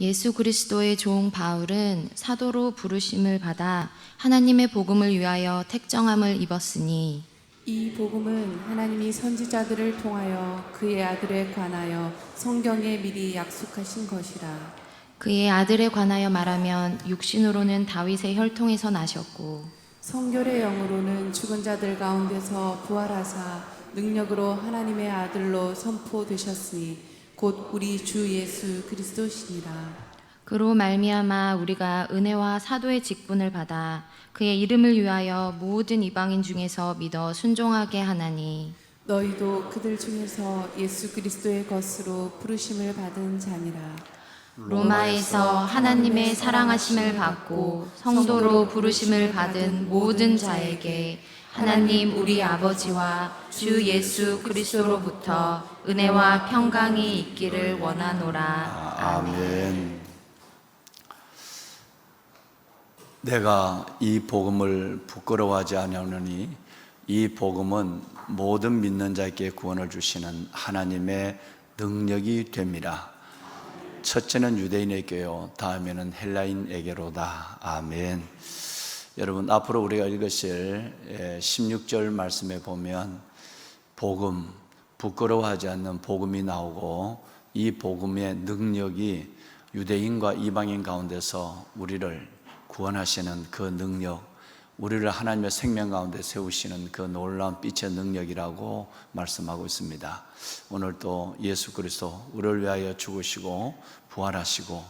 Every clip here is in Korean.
예수 그리스도의 종 바울은 사도로 부르심을 받아 하나님의 복음을 위하여 택정함을 입었으니 이 복음은 하나님이 선지자들을 통하여 그의 아들에 관하여 성경에 미리 약속하신 것이라. 그의 아들에 관하여 말하면 육신으로는 다윗의 혈통에서 나셨고 성결의 영으로는 죽은 자들 가운데서 부활하사 능력으로 하나님의 아들로 선포되셨으니 곧 우리 주 예수 그리스도시니라. 그로 말미암아 우리가 은혜와 사도의 직분을 받아 그의 이름을 위하여 모든 이방인 중에서 믿어 순종하게 하나니 너희도 그들 중에서 예수 그리스도의 것으로 부르심을 받은 자니라. 로마에서 하나님의 사랑하심을 받고 성도로 부르심을 받은 모든 자에게 하나님 우리 아버지와 주 예수 그리스도로부터 은혜와 평강이 있기를 원하노라. 아멘. 내가 이 복음을 부끄러워하지 아니하노니 이 복음은 모든 믿는 자에게 구원을 주시는 하나님의 능력이 됩니다. 첫째는 유대인에게요, 다음에는 헬라인에게로다. 아멘. 여러분, 앞으로 우리가 읽으실 16절 말씀에 보면 복음, 부끄러워하지 않는 복음이 나오고 이 복음의 능력이 유대인과 이방인 가운데서 우리를 구원하시는 그 능력, 우리를 하나님의 생명 가운데 세우시는 그 놀라운 빛의 능력이라고 말씀하고 있습니다. 오늘 또 예수 그리스도 우리를 위하여 죽으시고 부활하시고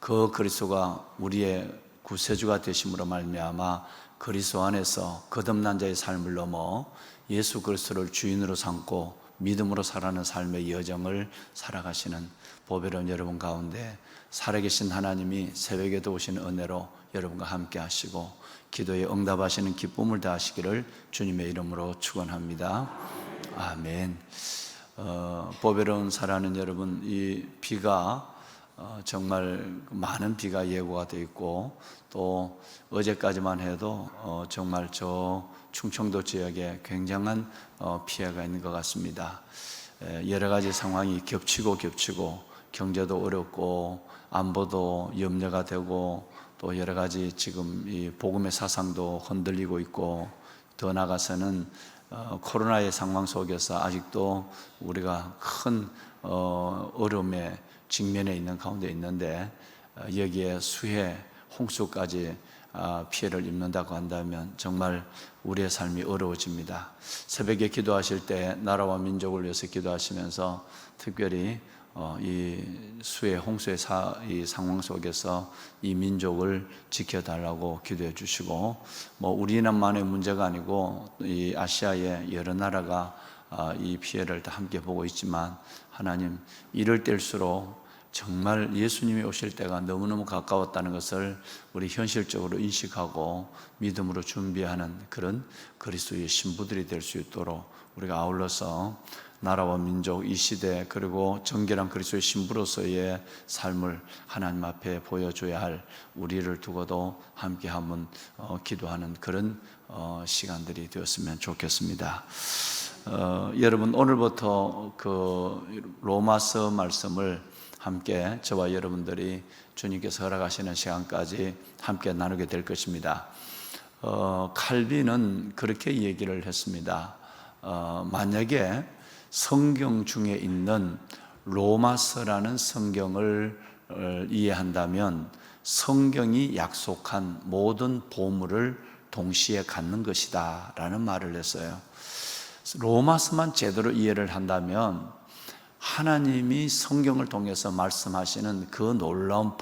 그 그리스도가 우리의 구세주가 되심으로 말미암아 그리스도 안에서 거듭난 자의 삶을 넘어 예수 그리스도를 주인으로 삼고 믿음으로 살아가는 삶의 여정을 살아가시는 보배로운 여러분 가운데 살아계신 하나님이 새벽에도 오신 은혜로 여러분과 함께 하시고 기도에 응답하시는 기쁨을 다하시기를 주님의 이름으로 축원합니다. 아멘. 보배로운 살아가는 여러분, 이 비가 정말 많은 비가 예고가 되어 있고 또 어제까지만 해도 정말 저 충청도 지역에 굉장한 피해가 있는 것 같습니다. 여러 가지 상황이 겹치고 경제도 어렵고 안보도 염려가 되고 또 여러 가지 지금 이 복음의 사상도 흔들리고 있고 더 나아가서는 코로나의 상황 속에서 아직도 우리가 큰 어려움에 직면해 있는 가운데 있는데 여기에 수해, 홍수까지 피해를 입는다고 한다면 정말 우리의 삶이 어려워집니다. 새벽에 기도하실 때 나라와 민족을 위해서 기도하시면서 특별히 이 수해, 홍수의 이 상황 속에서 이 민족을 지켜달라고 기도해 주시고 우리나라만의 문제가 아니고 이 아시아의 여러 나라가 이 피해를 다 함께 보고 있지만 하나님 이럴 때일수록 정말 예수님이 오실 때가 너무너무 가까웠다는 것을 우리 현실적으로 인식하고 믿음으로 준비하는 그런 그리스도의 신부들이 될 수 있도록 우리가 아울러서 나라와 민족, 이 시대 그리고 정결한 그리스도의 신부로서의 삶을 하나님 앞에 보여줘야 할 우리를 두고도 함께 한번 기도하는 그런 시간들이 되었으면 좋겠습니다. 여러분 오늘부터 그 로마서 말씀을 함께 저와 여러분들이 주님께서 허락하시는 시간까지 함께 나누게 될 것입니다. 칼빈은 그렇게 얘기를 했습니다. 만약에 성경 중에 있는 로마서라는 성경을 이해한다면 성경이 약속한 모든 보물을 동시에 갖는 것이다 라는 말을 했어요. 로마서만 제대로 이해를 한다면 하나님이 성경을 통해서 말씀하시는 그 놀라운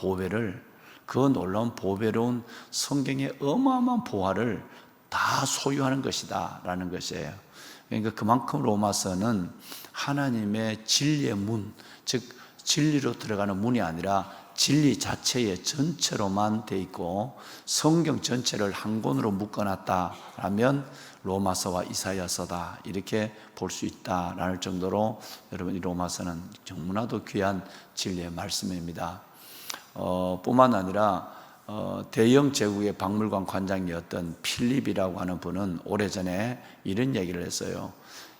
보배로운 성경의 어마어마한 보화를 다 소유하는 것이다 라는 것이에요. 그러니까 그만큼 로마서는 하나님의 진리의 문, 즉 진리로 들어가는 문이 아니라 진리 자체의 전체로만 돼 있고 성경 전체를 한 권으로 묶어놨다라면 로마서와 이사야서다 이렇게 볼 수 있다라는 정도로 여러분 이 로마서는 너무나도 귀한 진리의 말씀입니다. 뿐만 아니라 대영 제국의 박물관 관장이었던 필립이라고 하는 분은 오래전에 이런 얘기를 했어요.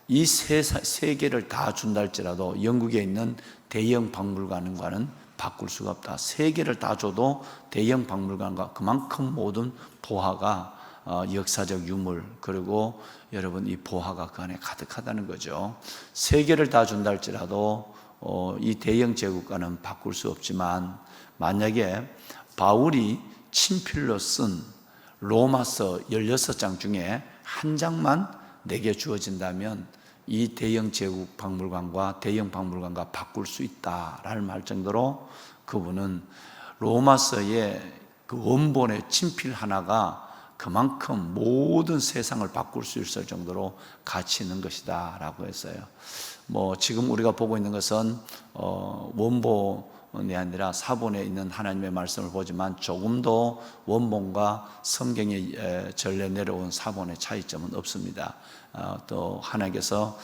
이 세 개를 다 준다 할지라도 영국에 있는 대형 박물관과는 바꿀 수가 없다. 세계를 다 줘도 대형 박물관과 그만큼 모든 보화가 역사적 유물, 그리고 여러분 이 보화가 그 안에 가득하다는 거죠. 세계를 다 준다 할지라도 이 대형 제국과는 바꿀 수 없지만, 만약에 바울이 친필로 쓴 로마서 16장 중에 한 장만 내게 주어진다면 이 대형 제국 박물관과 대형 박물관과 바꿀 수 있다라는 말 정도로 그분은 로마서의 그 원본의 친필 하나가 그만큼 모든 세상을 바꿀 수 있을 정도로 가치 있는 것이다 라고 했어요. 지금 우리가 보고 있는 것은 원본이 아니라 사본에 있는 하나님의 말씀을 보지만 조금 더 원본과 성경의 전래 내려온 사본의 차이점은 없습니다. 또 하나님께서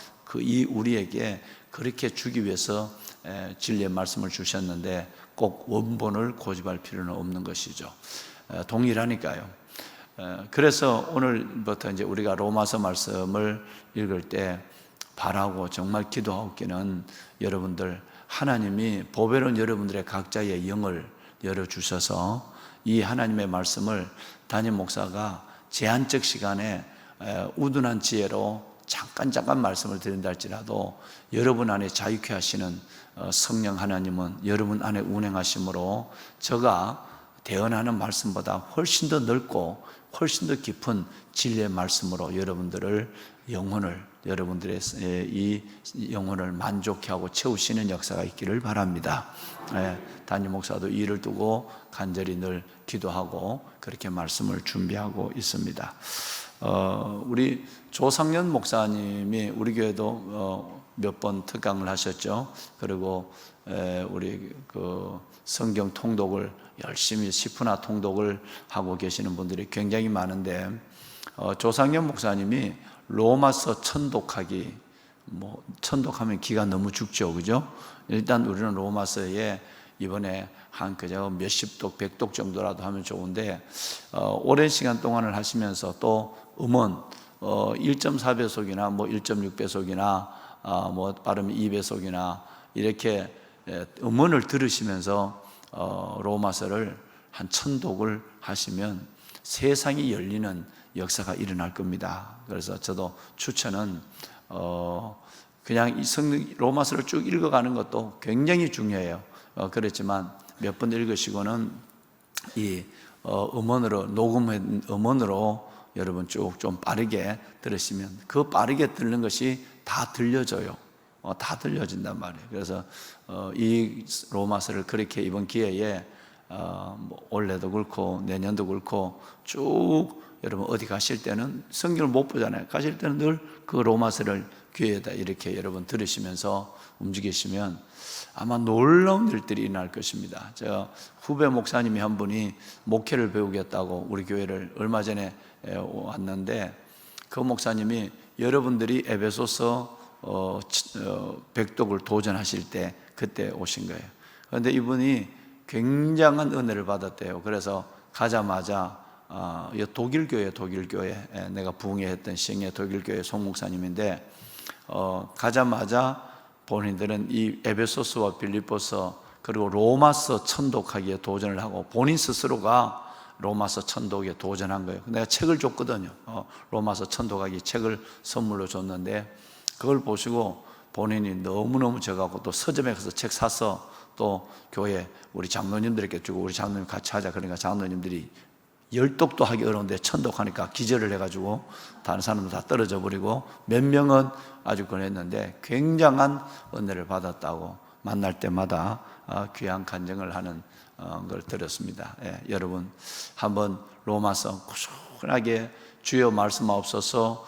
우리에게 그렇게 주기 위해서 진리의 말씀을 주셨는데 꼭 원본을 고집할 필요는 없는 것이죠. 동일하니까요. 그래서 오늘부터 이제 우리가 로마서 말씀을 읽을 때 바라고 정말 기도하고 있기는, 여러분들 하나님이 보배로운 여러분들의 각자의 영을 열어주셔서 이 하나님의 말씀을 담임 목사가 제한적 시간에 우둔한 지혜로 잠깐 말씀을 드린다 할지라도 여러분 안에 자유케 하시는 성령 하나님은 여러분 안에 운행하심으로 저가 대언하는 말씀보다 훨씬 더 넓고 훨씬 더 깊은 진리의 말씀으로 여러분들의 이 영혼을 만족해 하고 채우시는 역사가 있기를 바랍니다. 담임 목사도 이 일을 두고 간절히 늘 기도하고 그렇게 말씀을 준비하고 있습니다. 우리 조상년 목사님이 우리 교회도 몇 번 특강을 하셨죠. 그리고 우리 성경 통독을 열심히 10분화 통독을 하고 계시는 분들이 굉장히 많은데, 조상년 목사님이 로마서 천독하기, 천독하면 기가 너무 죽죠, 그죠? 일단 우리는 로마서에 이번에 한 그저 몇십 독, 100독 정도라도 하면 좋은데, 오랜 시간 동안을 하시면서 또 음원 1.4배속이나 1.6배속이나 빠르면 2배속이나 이렇게 음원을 들으시면서 로마서를 한 1000독을 하시면 세상이 열리는 역사가 일어날 겁니다. 그래서 저도 추천은 그냥 이 로마서를 쭉 읽어가는 것도 굉장히 중요해요. 그렇지만 몇 번 읽으시고는 이 음원으로, 녹음한 음원으로 여러분 쭉 좀 빠르게 들으시면 그 빠르게 듣는 것이 다 들려져요. 다 들려진단 말이에요. 그래서 이 로마서를 그렇게 이번 기회에 올해도 그렇고 내년도 그렇고 쭉 여러분 어디 가실 때는 성경을 못 보잖아요. 가실 때는 늘 그 로마서를 귀에다 이렇게 여러분 들으시면서 움직이시면 아마 놀라운 일들이 일어날 것입니다. 저 후배 목사님이 한 분이 목회를 배우겠다고 우리 교회를 얼마 전에 왔는데, 그 목사님이 여러분들이 에베소서 100독을 도전하실 때 그때 오신 거예요. 그런데 이분이 굉장한 은혜를 받았대요. 그래서 가자마자 독일교회 내가 부흥회했던 시흥의 독일교회 송목사님인데, 가자마자 본인들은 이 에베소서와 빌립보서 그리고 로마서 천독하기에 도전을 하고 본인 스스로가 로마서 천독에 도전한 거예요. 내가 책을 줬거든요. 로마서 천독하기 책을 선물로 줬는데 그걸 보시고 본인이 너무너무 저가고 또 서점에 가서 책 사서 또 교회 우리 장로님들에게 주고, 우리 장로님 같이 하자 그러니까 장로님들이 10독도 하기 어려운데 천독하니까 기절을 해가지고 다른 사람들 다 떨어져 버리고, 몇 명은 아주 그랬는데 굉장한 은혜를 받았다고 만날 때마다 귀한 간증을 하는 걸 들었습니다. 여러분 한번 로마서 꾸준하게 주여 말씀하옵소서,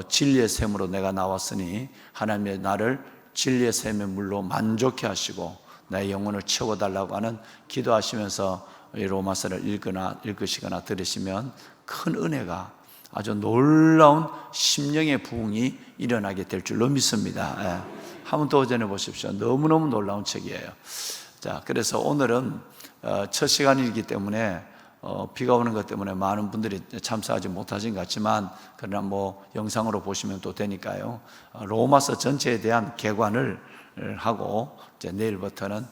진리의 샘으로 내가 나왔으니 하나님의 나를 진리의 샘의 물로 만족해 하시고 나의 영혼을 채워달라고 하는 기도하시면서 이 로마서를 읽으시거나 들으시면 큰 은혜가, 아주 놀라운 심령의 부흥이 일어나게 될 줄로 믿습니다. 한번 도전해 보십시오. 너무너무 놀라운 책이에요. 자, 그래서 오늘은 첫 시간이기 때문에 비가 오는 것 때문에 많은 분들이 참석하지 못하신 것 같지만, 그러나 뭐 영상으로 보시면 또 되니까요. 로마서 전체에 대한 개관을 하고 이제 내일부터는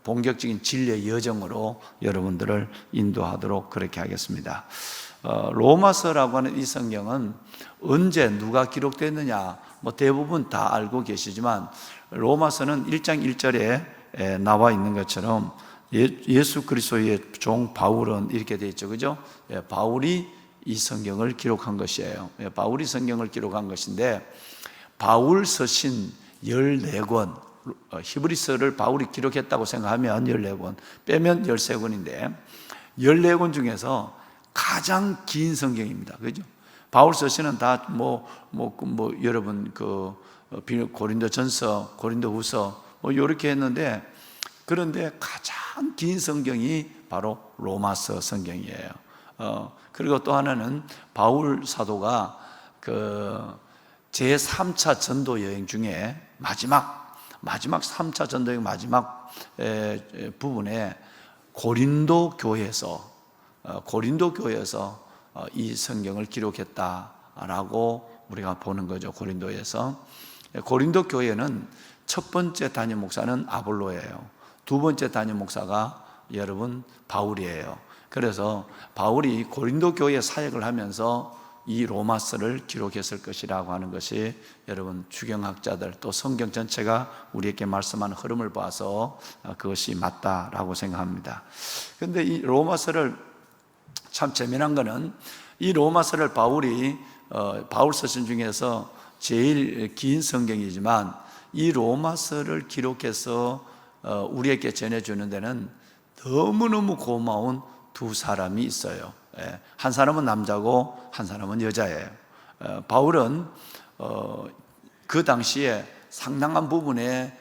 본격적인 진리의 여정으로 여러분들을 인도하도록 그렇게 하겠습니다. 로마서라고 하는 이 성경은 언제 누가 기록됐느냐 뭐 대부분 다 알고 계시지만, 로마서는 1장 1절에 나와 있는 것처럼 예수 그리스도의 종 바울은 이렇게 되어 있죠, 그죠? 바울이 이 성경을 기록한 것이에요. 바울이 성경을 기록한 것인데, 바울 서신 14권, 히브리서를 바울이 기록했다고 생각하면 14권, 빼면 13권인데 14권 중에서 가장 긴 성경입니다. 그죠? 바울 서신은 다 여러분 고린도전서, 고린도후서 이렇게 했는데, 그런데 가장 긴 성경이 바로 로마서 성경이에요. 그리고 또 하나는 바울 사도가 제3차 전도 여행 중에 마지막 3차 전도 여행 마지막 부분에 고린도 교회에서 이 성경을 기록했다라고 우리가 보는 거죠. 고린도에서. 고린도 교회는 첫 번째 담임 목사는 아볼로예요. 두 번째 담임 목사가 여러분 바울이에요. 그래서 바울이 고린도 교회 사역을 하면서 이 로마서를 기록했을 것이라고 하는 것이 여러분 주경학자들 또 성경 전체가 우리에게 말씀하는 흐름을 봐서 그것이 맞다라고 생각합니다. 그런데 이 로마서를 참 재미난 거는, 이 로마서를 바울 서신 중에서 제일 긴 성경이지만, 이 로마서를 기록해서 우리에게 전해주는 데는 너무너무 고마운 두 사람이 있어요. 한 사람은 남자고 한 사람은 여자예요. 바울은 그 당시에 상당한 부분에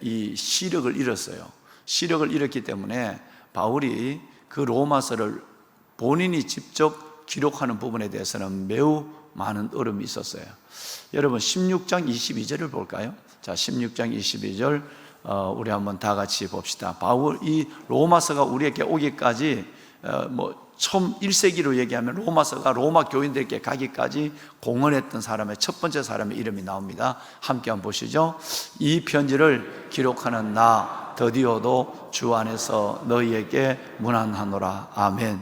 이 시력을 잃었어요. 시력을 잃었기 때문에 바울이 그 로마서를 본인이 직접 기록하는 부분에 대해서는 매우 많은 어려움이 있었어요. 여러분 16장 22절을 볼까요? 자, 16장 22절 우리 한번 다 같이 봅시다. 바울, 이 로마서가 우리에게 오기까지 처음 1세기로 얘기하면 로마서가 로마 교인들에게 가기까지 공헌했던 사람의 첫 번째 사람의 이름이 나옵니다. 함께 한번 보시죠. 이 편지를 기록하는 나 더디오도 주 안에서 너희에게 문안하노라. 아멘.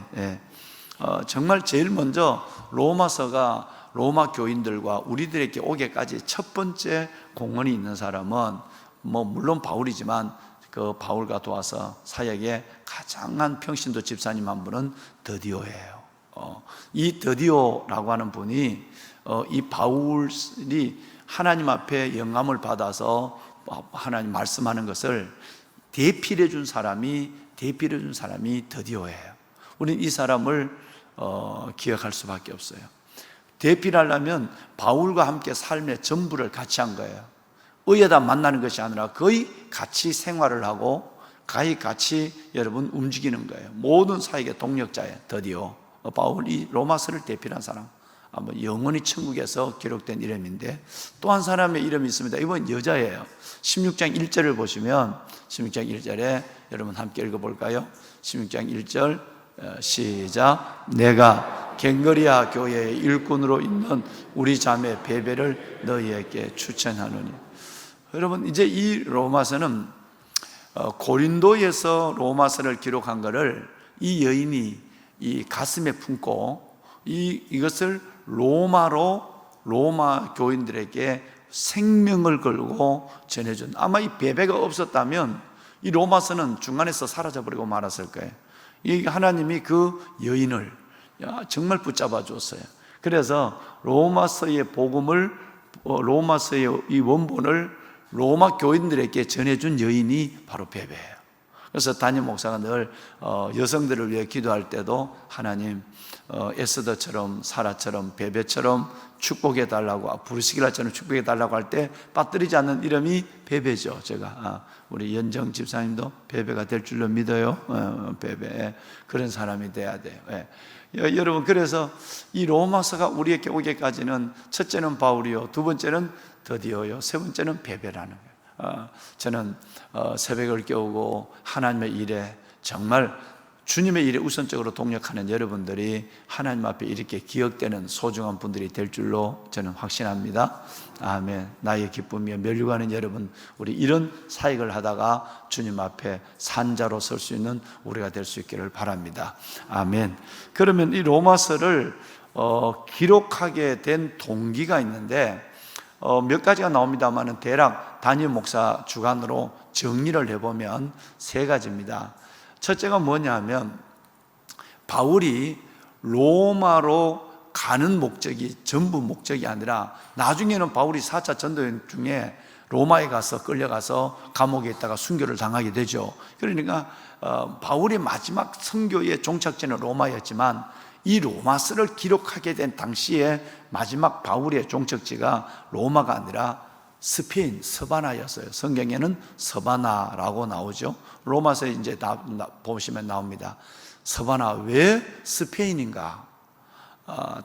정말 제일 먼저 로마서가 로마 교인들과 우리들에게 오기까지 첫 번째 공헌이 있는 사람은 물론 바울이지만, 그 바울과 도와서 사역에 가장한 평신도 집사님 한 분은 더디오예요. 이 더디오라고 하는 분이 이 바울이 하나님 앞에 영감을 받아서 하나님 말씀하는 것을 대필해 준 사람이 더디오예요. 우리는 이 사람을 기억할 수밖에 없어요. 대필하려면 바울과 함께 삶의 전부를 같이 한 거예요. 의에다 만나는 것이 아니라 거의 같이 생활을 하고 거의 같이 여러분 움직이는 거예요. 모든 사역의 동력자예요. 더디오. 바울이 로마서를 대필한 사람, 영원히 천국에서 기록된 이름인데, 또 한 사람의 이름이 있습니다. 이번 여자예요. 16장 1절을 보시면 16장 1절에 여러분 함께 읽어볼까요? 16장 1절 시작. 내가 갱거리아 교회의 일꾼으로 있는 우리 자매 베베를 너희에게 추천하노니. 여러분, 이제 이 로마서는 고린도에서 로마서를 기록한 것을 이 여인이 이 가슴에 품고 이것을 로마 교인들에게 생명을 걸고 전해준, 아마 이 베베가 없었다면 이 로마서는 중간에서 사라져버리고 말았을 거예요. 이 하나님이 그 여인을 정말 붙잡아 줬어요. 그래서 로마서의 복음을, 로마서의 이 원본을 로마 교인들에게 전해준 여인이 바로 베베예요. 그래서 담임 목사가 늘 여성들을 위해 기도할 때도 하나님 에스더처럼 사라처럼 베베처럼 축복해 달라고, 브루스길라처럼 축복해 달라고 할 때 빠뜨리지 않는 이름이 베베죠. 제가 우리 연정 집사님도 베베가 될 줄로 믿어요. 베베, 그런 사람이 돼야 돼요. 여러분, 그래서 이 로마서가 우리에게 오기까지는 첫째는 바울이요, 두 번째는 더디오요, 세 번째는 베베라는 거예요. 저는 새벽을 깨우고 하나님의 일에 정말 주님의 일에 우선적으로 동력하는 여러분들이 하나님 앞에 이렇게 기억되는 소중한 분들이 될 줄로 저는 확신합니다. 아멘. 나의 기쁨이여 멸류관인 여러분, 우리 이런 사역을 하다가 주님 앞에 산자로 설 수 있는 우리가 될 수 있기를 바랍니다. 아멘. 그러면 이 로마서를 기록하게 된 동기가 있는데 몇 가지가 나옵니다만 대략 담임 목사 주관으로 정리를 해보면 세 가지입니다. 첫째가 뭐냐면 바울이 로마로 가는 목적이 전부 목적이 아니라 나중에는 바울이 4차 전도여행 중에 로마에 가서 끌려가서 감옥에 있다가 순교를 당하게 되죠. 그러니까 바울의 마지막 선교의 종착지는 로마였지만 이 로마서를 기록하게 된 당시에 마지막 바울의 종착지가 로마가 아니라 스페인 서바나였어요. 성경에는 서바나라고 나오죠. 로마서에 이제 보시면 나옵니다. 서바나, 왜 스페인인가?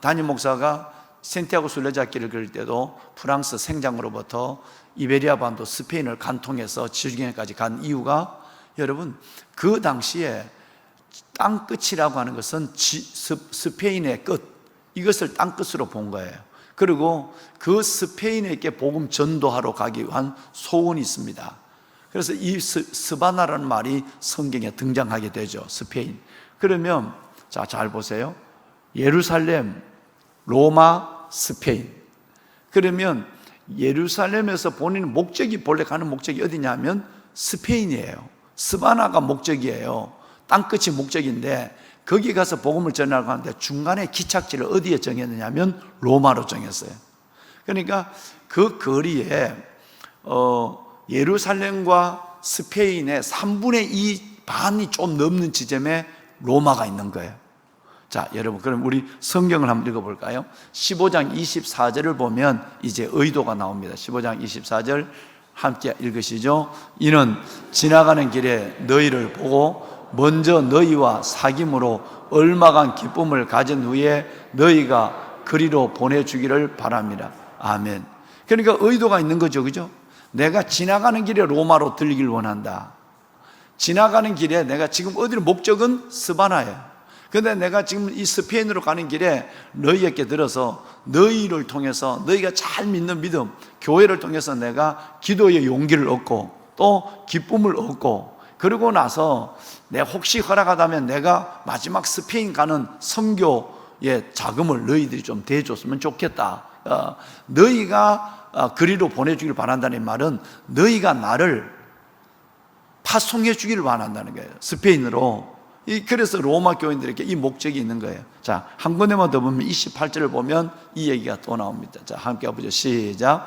담임 목사가 산티아고 순례자길을 그릴 때도 프랑스 생장으로부터 이베리아 반도 스페인을 간통해서 지중해까지 간 이유가, 여러분, 그 당시에 땅 끝이라고 하는 것은 스페인의 끝, 이것을 땅 끝으로 본 거예요. 그리고 그 스페인에게 복음 전도하러 가기 위한 소원이 있습니다. 그래서 이 스바나라는 말이 성경에 등장하게 되죠. 스페인. 그러면 자, 잘 보세요. 예루살렘, 로마, 스페인. 그러면 예루살렘에서 본인 목적이, 본래 가는 목적이 어디냐면 스페인이에요. 스바나가 목적이에요. 땅끝이 목적인데 거기 가서 복음을 전하려고 하는데 중간에 기착지를 어디에 정했느냐면 로마로 정했어요. 그러니까 그 거리에 예루살렘과 스페인의 3분의 2 반이 좀 넘는 지점에 로마가 있는 거예요. 자, 여러분, 그럼 우리 성경을 한번 읽어볼까요? 15장 24절을 보면 이제 의도가 나옵니다. 15장 24절 함께 읽으시죠. 이는 지나가는 길에 너희를 보고 먼저 너희와 사귐으로 얼마간 기쁨을 가진 후에 너희가 그리로 보내주기를 바랍니다. 아멘. 그러니까 의도가 있는 거죠, 그죠? 내가 지나가는 길에 로마로 들리길 원한다. 지나가는 길에 내가 지금 어디로, 목적은 스바나예요. 그런데 내가 지금 이 스페인으로 가는 길에 너희에게 들어서 너희를 통해서, 너희가 잘 믿는 믿음, 교회를 통해서 내가 기도의 용기를 얻고 또 기쁨을 얻고, 그러고 나서 내가 혹시 허락하다면 내가 마지막 스페인 가는 선교의 자금을 너희들이 좀 대줬으면 좋겠다. 너희가 그리로 보내주기를 바란다는 말은 너희가 나를 파송해 주기를 원한다는 거예요. 스페인으로. 그래서 로마 교인들에게 이 목적이 있는 거예요. 자, 한 군데만 더 보면 28절을 보면 이 얘기가 또 나옵니다. 자, 함께 해보죠. 시작.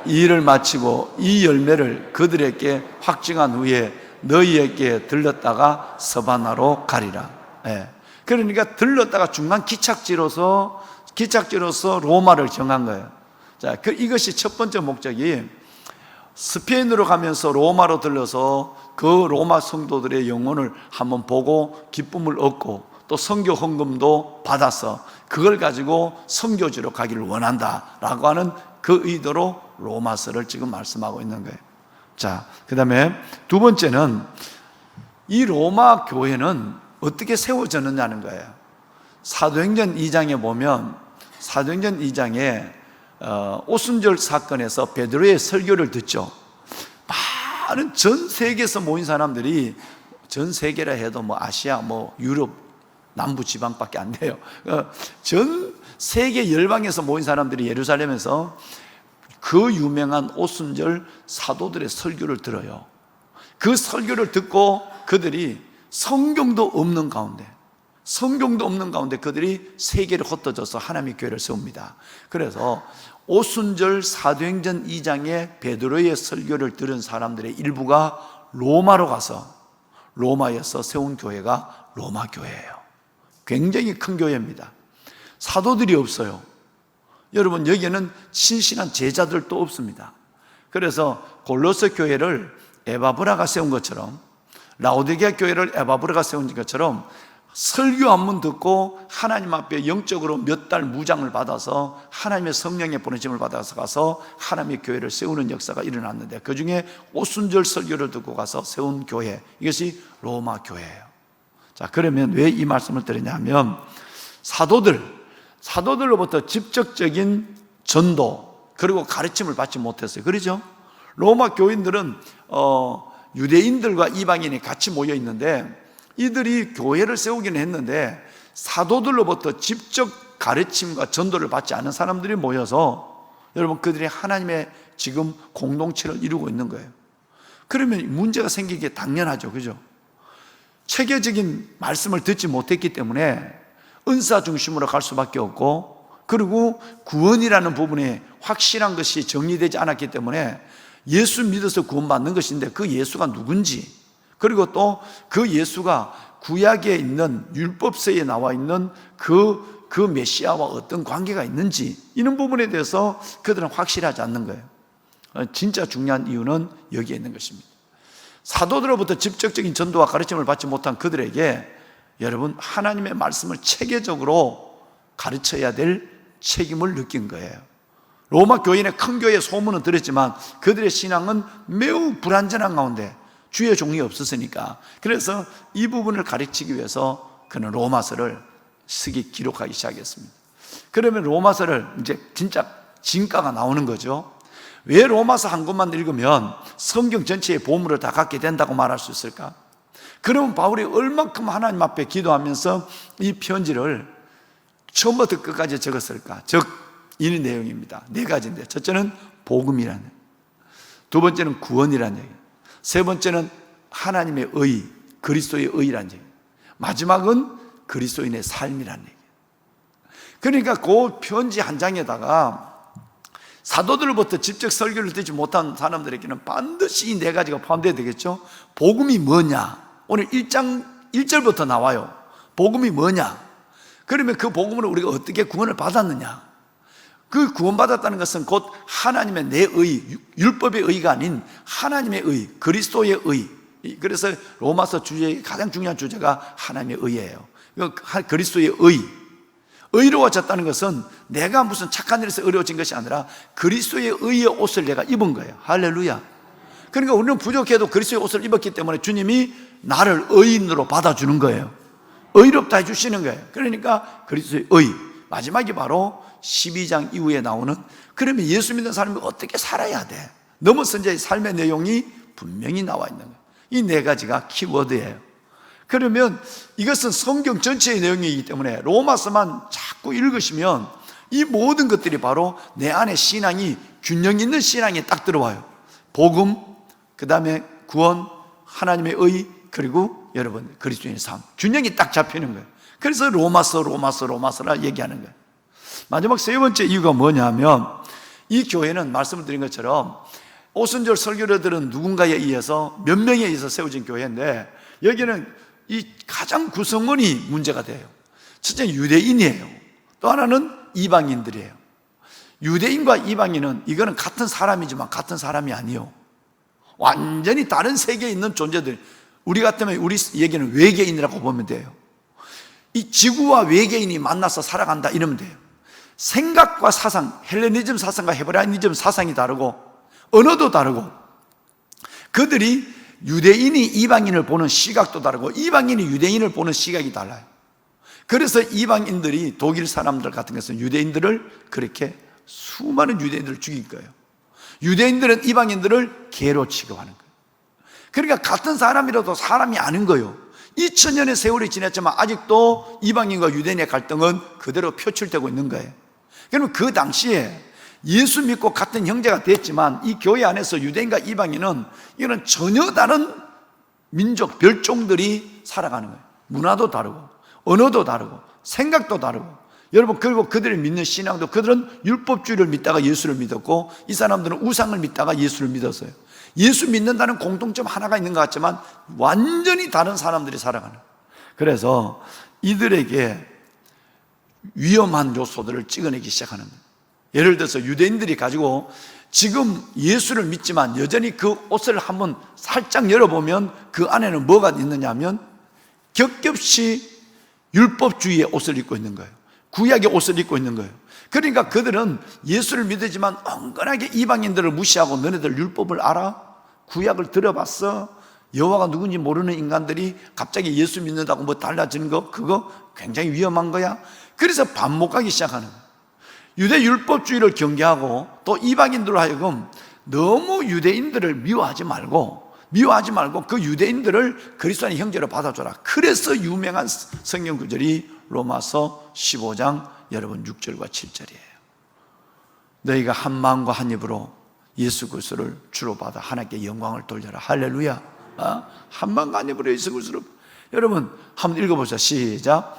이 일을 마치고 이 열매를 그들에게 확증한 후에 너희에게 들렀다가 서바나로 가리라. 예. 그러니까 들렀다가 중간 기착지로서 로마를 정한 거예요. 자, 이것이 첫 번째 목적이, 스페인으로 가면서 로마로 들러서 그 로마 성도들의 영혼을 한번 보고 기쁨을 얻고 또 선교 헌금도 받아서 그걸 가지고 선교지로 가기를 원한다라고 하는 그 의도로 로마서를 지금 말씀하고 있는 거예요. 자, 그 다음에 두 번째는 이 로마 교회는 어떻게 세워졌느냐는 거예요. 사도행전 2장에 보면, 사도행전 2장에 오순절 사건에서 베드로의 설교를 듣죠. 많은 전 세계에서 모인 사람들이, 전 세계라 해도 뭐 아시아, 뭐 유럽 남부 지방밖에 안 돼요. 전 세계 열방에서 모인 사람들이 예루살렘에서 그 유명한 오순절 사도들의 설교를 들어요. 그 설교를 듣고 그들이 성경도 없는 가운데 그들이 세계를 흩어져서 하나님의 교회를 세웁니다. 그래서 오순절 사도행전 2장에 베드로의 설교를 들은 사람들의 일부가 로마로 가서 로마에서 세운 교회가 로마 교회예요. 굉장히 큰 교회입니다. 사도들이 없어요. 여러분, 여기에는 신실한 제자들도 없습니다. 그래서 골로새 교회를 에바브라가 세운 것처럼, 라오디게아 교회를 에바브라가 세운 것처럼 설교 한 번 듣고 하나님 앞에 영적으로 몇 달 무장을 받아서 하나님의 성령의 보내심을 받아서 가서 하나님의 교회를 세우는 역사가 일어났는데, 그 중에 오순절 설교를 듣고 가서 세운 교회, 이것이 로마 교회예요. 자, 그러면 왜 이 말씀을 드리냐면, 사도들로부터 직접적인 전도 그리고 가르침을 받지 못했어요. 그렇죠? 로마 교인들은 유대인들과 이방인이 같이 모여 있는데, 이들이 교회를 세우기는 했는데 사도들로부터 직접 가르침과 전도를 받지 않은 사람들이 모여서, 여러분, 그들이 하나님의 지금 공동체를 이루고 있는 거예요. 그러면 문제가 생기기 당연하죠. 그죠? 체계적인 말씀을 듣지 못했기 때문에 은사 중심으로 갈 수밖에 없고, 그리고 구원이라는 부분에 확실한 것이 정리되지 않았기 때문에 예수 믿어서 구원받는 것인데 그 예수가 누군지, 그리고 또 그 예수가 구약에 있는 율법서에 나와 있는 그 메시아와 어떤 관계가 있는지, 이런 부분에 대해서 그들은 확실하지 않는 거예요. 진짜 중요한 이유는 여기에 있는 것입니다. 사도들로부터 직접적인 전도와 가르침을 받지 못한 그들에게 여러분, 하나님의 말씀을 체계적으로 가르쳐야 될 책임을 느낀 거예요. 로마 교인의 큰 교회의 소문은 들었지만 그들의 신앙은 매우 불완전한 가운데 주의 종이 없었으니까, 그래서 이 부분을 가르치기 위해서 그는 로마서를 기록하기 시작했습니다. 그러면 로마서를 이제 진짜 진가가 나오는 거죠. 왜 로마서 한 권만 읽으면 성경 전체의 보물을 다 갖게 된다고 말할 수 있을까? 그러면 바울이 얼만큼 하나님 앞에 기도하면서 이 편지를 처음부터 끝까지 적었을까? 즉, 이 내용입니다. 네 가지인데, 첫째는 복음이라는 얘기, 두 번째는 구원이라는 얘기, 세 번째는 하나님의 의, 그리스도의 의라는 얘기, 마지막은 그리스도인의 삶이라는 얘기. 그러니까 그 편지 한 장에다가 사도들로부터 직접 설교를 듣지 못한 사람들에게는 반드시 이 네 가지가 포함되어야 되겠죠. 복음이 뭐냐? 오늘 1장 1절부터 나와요. 복음이 뭐냐? 그러면 그 복음으로 우리가 어떻게 구원을 받았느냐? 그 구원받았다는 것은 곧 하나님의 내 의, 율법의 의가 아닌 하나님의 의, 그리스도의 의. 그래서 로마서 주제의 가장 중요한 주제가 하나님의 의예요. 그리스도의 의. 의로워졌다는 것은 내가 무슨 착한 일에서 의로워진 것이 아니라 그리스도의 의의 옷을 내가 입은 거예요. 할렐루야. 그러니까 우리는 부족해도 그리스도의 옷을 입었기 때문에 주님이 나를 의인으로 받아주는 거예요. 의롭다 해주시는 거예요. 그러니까 그리스도의 의. 마지막이 바로 12장 이후에 나오는, 그러면 예수 믿는 사람이 어떻게 살아야 돼? 넘어선 자의 삶의 내용이 분명히 나와 있는 거예요. 이 네 가지가 키워드예요. 그러면 이것은 성경 전체의 내용이기 때문에 로마서만 자꾸 읽으시면 이 모든 것들이 바로 내 안에 신앙이, 균형 있는 신앙이 딱 들어와요. 복음, 그 다음에 구원, 하나님의 의, 그리고 여러분 그리스도인의 삶, 균형이 딱 잡히는 거예요. 그래서 로마서라 얘기하는 거예요. 마지막 세 번째 이유가 뭐냐면, 이 교회는 말씀을 드린 것처럼 오순절 설교를 들은 누군가에 의해서, 몇 명에 의해서 세워진 교회인데, 여기는 이 가장 구성원이 문제가 돼요. 첫째는 유대인이에요. 또 하나는 이방인들이에요. 유대인과 이방인은 이거는 같은 사람이지만 같은 사람이 아니에요. 완전히 다른 세계에 있는 존재들. 우리 같으면 우리 얘기는 외계인이라고 보면 돼요. 이 지구와 외계인이 만나서 살아간다 이러면 돼요. 생각과 사상, 헬레니즘 사상과 헤브라이니즘 사상이 다르고 언어도 다르고, 그들이 유대인이 이방인을 보는 시각도 다르고 이방인이 유대인을 보는 시각이 달라요. 그래서 이방인들이, 독일 사람들 같은 것은 유대인들을 그렇게 수많은 유대인들을 죽인 거예요. 유대인들은 이방인들을 개로 취급하는 거예요. 그러니까 같은 사람이라도 사람이 아닌 거예요. 2000년의 세월이 지났지만 아직도 이방인과 유대인의 갈등은 그대로 표출되고 있는 거예요. 그러면 그 당시에 예수 믿고 같은 형제가 됐지만 이 교회 안에서 유대인과 이방인은 이거는 전혀 다른 민족, 별종들이 살아가는 거예요. 문화도 다르고 언어도 다르고 생각도 다르고, 여러분, 그리고 그들이 믿는 신앙도, 그들은 율법주의를 믿다가 예수를 믿었고 이 사람들은 우상을 믿다가 예수를 믿었어요. 예수 믿는다는 공통점 하나가 있는 것 같지만 완전히 다른 사람들이 살아가는 거예요. 그래서 이들에게 위험한 요소들을 찍어내기 시작하는 거예요. 예를 들어서 유대인들이 가지고 지금 예수를 믿지만 여전히 그 옷을 한번 살짝 열어보면 그 안에는 뭐가 있느냐 하면 겹겹이 율법주의의 옷을 입고 있는 거예요. 구약의 옷을 입고 있는 거예요. 그러니까 그들은 예수를 믿지만 엉건하게 이방인들을 무시하고 너네들 율법을 알아? 구약을 들어봤어? 여호와가 누군지 모르는 인간들이 갑자기 예수 믿는다고 뭐 달라지는 거 그거 굉장히 위험한 거야. 그래서 반목하기 시작하는 거예요. 유대 율법주의를 경계하고 또 이방인들로 하여금 너무 유대인들을 미워하지 말고 그 유대인들을 그리스도 안의 형제로 받아줘라. 그래서 유명한 성경 구절이 로마서 15장 여러분 6절과 7절이에요. 너희가 한 마음과 한 입으로 예수 그리스도를 주로 받아 하나님께 영광을 돌려라. 할렐루야. 한 마음과 한 입으로 예수 그리스도를. 여러분 한번 읽어보자. 시작.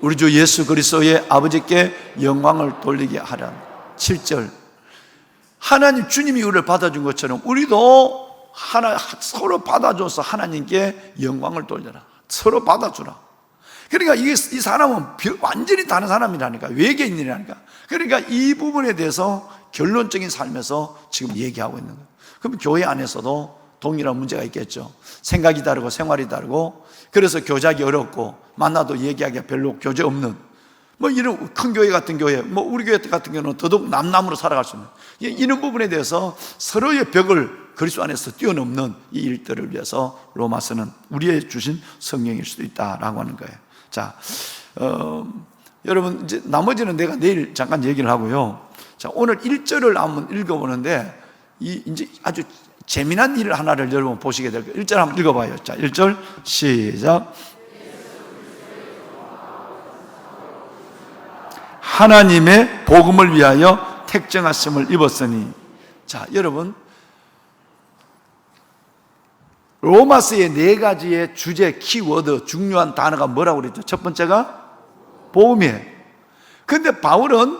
우리 주 예수 그리스도의 아버지께 영광을 돌리게 하라. 7절. 하나님 주님이 우리를 받아준 것처럼 우리도 서로 받아줘서 하나님께 영광을 돌려라. 서로 받아주라. 그러니까 이 사람은 완전히 다른 사람이라니까. 외계인이라니까. 그러니까 이 부분에 대해서 결론적인 삶에서 지금 얘기하고 있는 거예요. 그럼 교회 안에서도 동일한 문제가 있겠죠. 생각이 다르고 생활이 다르고 그래서 교제하기 어렵고 만나도 얘기하기가 별로 교제 없는 뭐 이런 큰 교회 같은 교회, 뭐 우리 교회 같은 경우는 더더욱 남남으로 살아갈 수 있는 이런 부분에 대해서 서로의 벽을 그리스도 안에서 뛰어넘는 이 일들을 위해서 로마서는 우리의 주신 성령일 수도 있다라고 하는 거예요. 자, 여러분 이제 나머지는 내가 내일 잠깐 얘기를 하고요. 자, 오늘 1절을 한번 읽어보는데 이제 아주 재미난 일 하나를 여러분 보시게 될 거예요. 1절 한번 읽어봐요. 자, 1절 시작. 하나님의 복음을 위하여 택정하심을 입었으니. 자, 여러분 로마서의 4가지의 주제, 키워드, 중요한 단어가 뭐라고 그랬죠? 첫 번째가 복음이에요. 근데 바울은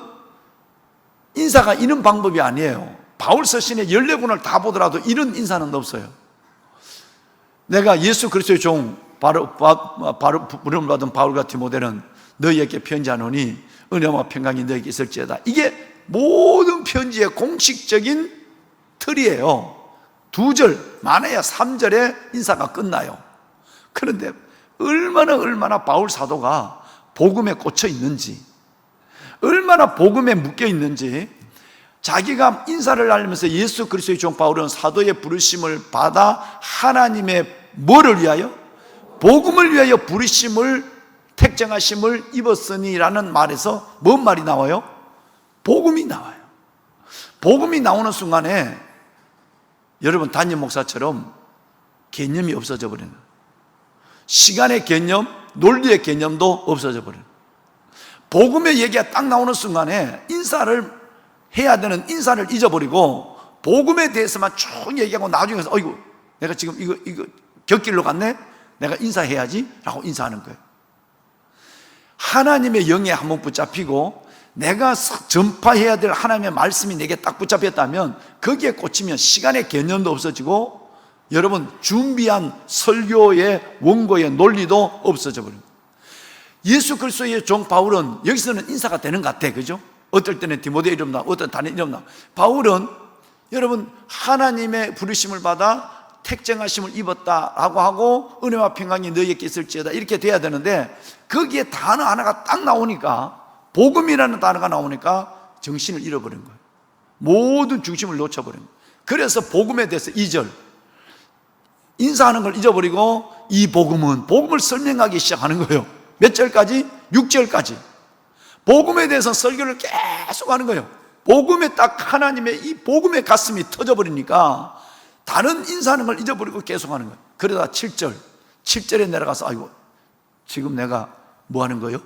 인사가 이런 방법이 아니에요. 바울 서신의 14권을 다 보더라도 이런 인사는 없어요. 내가 예수 그리스도의 종 바로 부름을 받은 바울과 디모데는 너희에게 편지하노니 은혜와 평강이 너희에게 있을지어다. 이게 모든 편지의 공식적인 틀이에요. 2절, 많아야 3절에 인사가 끝나요. 그런데 얼마나 바울 사도가 복음에 꽂혀 있는지, 얼마나 복음에 묶여 있는지, 자기가 인사를 알면서 예수 그리스도의 종 바울은 사도의 부르심을 받아 하나님의 뭐를 위하여? 복음을 위하여 부르심을 택정하심을 입었으니라는 말에서 뭔 말이 나와요? 복음이 나와요. 복음이 나오는 순간에 여러분 담임 목사처럼 개념이 없어져 버리는, 시간의 개념, 논리의 개념도 없어져 버리는, 복음의 얘기가 딱 나오는 순간에 인사를 해야 되는 인사를 잊어버리고 복음에 대해서만 쭉 얘기하고 나중에 가서 어이구 내가 지금 이거 곁길로 갔네? 내가 인사해야지 라고 인사하는 거예요. 하나님의 영에 한번 붙잡히고 내가 전파해야 될 하나님의 말씀이 내게 딱 붙잡혔다면 거기에 꽂히면 시간의 개념도 없어지고 여러분 준비한 설교의 원고의 논리도 없어져 버립니다. 예수 그리스도의 종 바울은 여기서는 인사가 되는 것 같아. 그죠? 어떨 때는 디모데 이름 나, 어떨 때는 다른 이름 나. 바울은 여러분 하나님의 부르심을 받아 택정하심을 입었다라고 하고 은혜와 평강이 너희에게 있을지어다 이렇게 돼야 되는데 거기에 단어 하나가 딱 나오니까 복음이라는 단어가 나오니까 정신을 잃어버린 거예요. 모든 중심을 놓쳐버린 거예요. 그래서 복음에 대해서 2절 인사하는 걸 잊어버리고 이 복음을 설명하기 시작하는 거예요. 몇 절까지? 6절까지 복음에 대해서 설교를 계속 하는 거예요. 복음에 딱 하나님의 이 복음의 가슴이 터져버리니까 다른 인사하는 걸 잊어버리고 계속 하는 거예요. 그러다 7절에 내려가서 아이고 지금 내가 뭐 하는 거예요?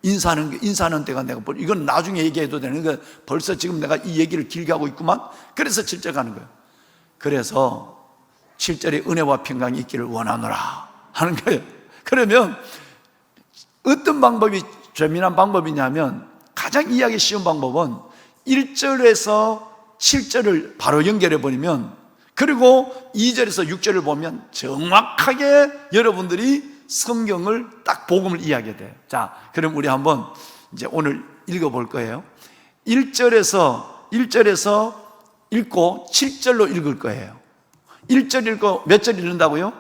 인사하는 때가 내가 이건 나중에 얘기해도 되는 거예요. 벌써 지금 내가 이 얘기를 길게 하고 있구만. 그래서 7절 가는 거예요. 그래서 7절에 은혜와 평강이 있기를 원하노라 하는 거예요. 그러면 어떤 방법이 재미난 방법이냐면 가장 이해하기 쉬운 방법은 1절에서 7절을 바로 연결해 버리면 그리고 2절에서 6절을 보면 정확하게 여러분들이 성경을 딱 복음을 이해하게 돼요. 자, 그럼 우리 한번 이제 오늘 읽어볼 거예요. 1절에서 읽고 7절로 읽을 거예요. 1절 읽고 몇 절 읽는다고요?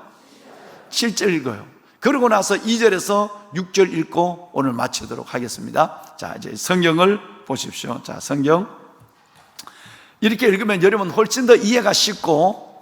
7절 읽어요. 그러고 나서 2절에서 6절 읽고 오늘 마치도록 하겠습니다. 자, 이제 성경을 보십시오. 자, 성경 이렇게 읽으면 여러분 훨씬 더 이해가 쉽고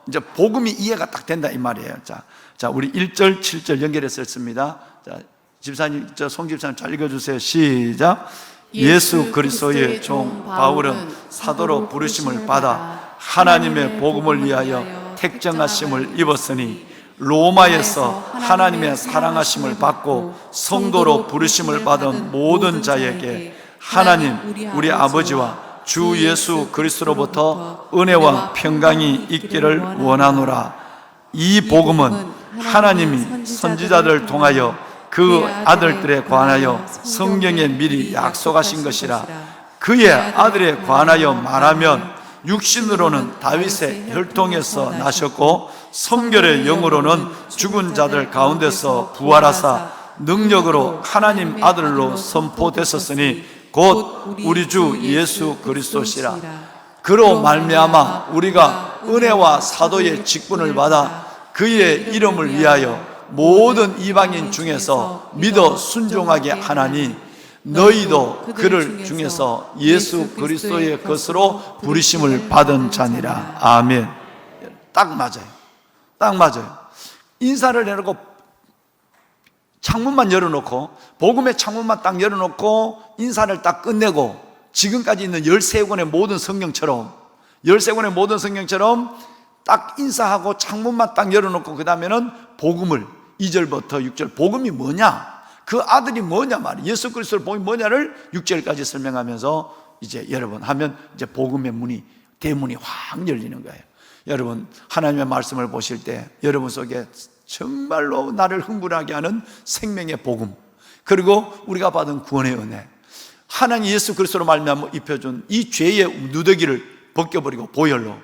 이제 복음이 이해가 딱 된다 이 말이에요. 자, 우리 1절, 7절 연결해서 읽습니다. 자, 집사님, 송 집사님 잘 읽어주세요. 시작. 예수 그리스도의 종 바울은 사도로 부르심을 받아 하나님의 복음을 위하여 택정하심을 입었으니 로마에서 하나님의 사랑하심을 받고 성도로 부르심을 받은 모든 자에게 하나님 우리 아버지와 주 예수 그리스도로부터 은혜와 평강이 있기를 원하노라. 이 복음은 하나님이 선지자들을 통하여 그 아들들에 관하여 성경에 미리 약속하신 것이라. 그의 아들에 관하여 말하면 육신으로는 다윗의 혈통에서 나셨고 성결의 영으로는 죽은 자들 가운데서 부활하사 능력으로 하나님 아들로 선포되셨으니 곧 우리 주 예수 그리스도시라. 그로 말미암아 우리가 은혜와 사도의 직분을 받아 그의 이름을 위하여 모든 이방인 중에서 믿어 순종하게 하나니 너희도 그를 중에서 예수 그리스도의 것으로 부르심을 받은 자니라. 아멘. 딱 맞아요. 딱 맞아요. 인사를 해놓고 창문만 열어놓고 복음의 창문만 딱 열어놓고 인사를 딱 끝내고 지금까지 있는 13권의 모든 성경처럼 딱 인사하고 창문만 딱 열어놓고 그 다음에는 복음을 2절부터 6절 복음이 뭐냐, 그 아들이 뭐냐 말이에요. 예수 그리스도의 복음이 뭐냐를 6절까지 설명하면서 이제 여러분 하면 이제 복음의 문이, 대문이 확 열리는 거예요. 여러분 하나님의 말씀을 보실 때 여러분 속에 정말로 나를 흥분하게 하는 생명의 복음, 그리고 우리가 받은 구원의 은혜, 하나님 예수 그리스도로 말미암아 입혀준 이 죄의 누더기를 벗겨버리고 보혈로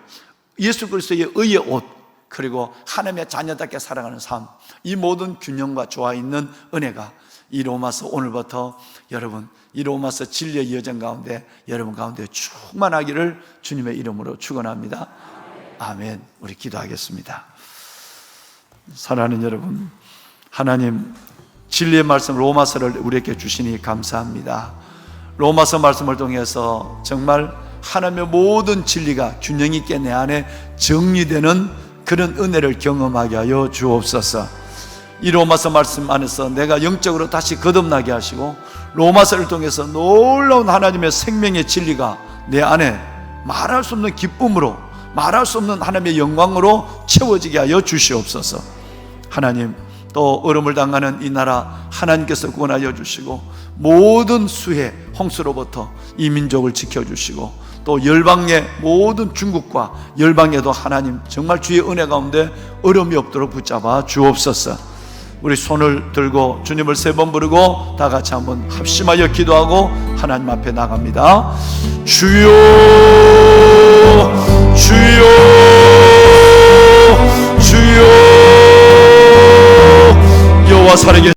예수 그리스도의 의의 옷, 그리고 하나님의 자녀답게 살아가는 삶, 이 모든 균형과 조화 있는 은혜가 이 로마서 오늘부터 여러분 이 로마서 진리의 여정 가운데 여러분 가운데 충만하기를 주님의 이름으로 축원합니다. 아멘. 우리 기도하겠습니다. 사랑하는 여러분, 하나님 진리의 말씀 로마서를 우리에게 주시니 감사합니다. 로마서 말씀을 통해서 정말 하나님의 모든 진리가 균형 있게 내 안에 정리되는 그런 은혜를 경험하게 하여 주옵소서. 이 로마서 말씀 안에서 내가 영적으로 다시 거듭나게 하시고 로마서를 통해서 놀라운 하나님의 생명의 진리가 내 안에 말할 수 없는 기쁨으로, 말할 수 없는 하나님의 영광으로 채워지게 하여 주시옵소서. 하나님, 또 얼음을 당하는 이 나라 하나님께서 구원하여 주시고 모든 수해 홍수로부터 이 민족을 지켜주시고 또 열방의 모든 중국과 열방에도 하나님 정말 주의 은혜 가운데 어려움이 없도록 붙잡아 주옵소서. 우리 손을 들고 주님을 3번 부르고 다 같이 한번 합심하여 기도하고 하나님 앞에 나갑니다. 주여 주여 주여, 여호와 살아계신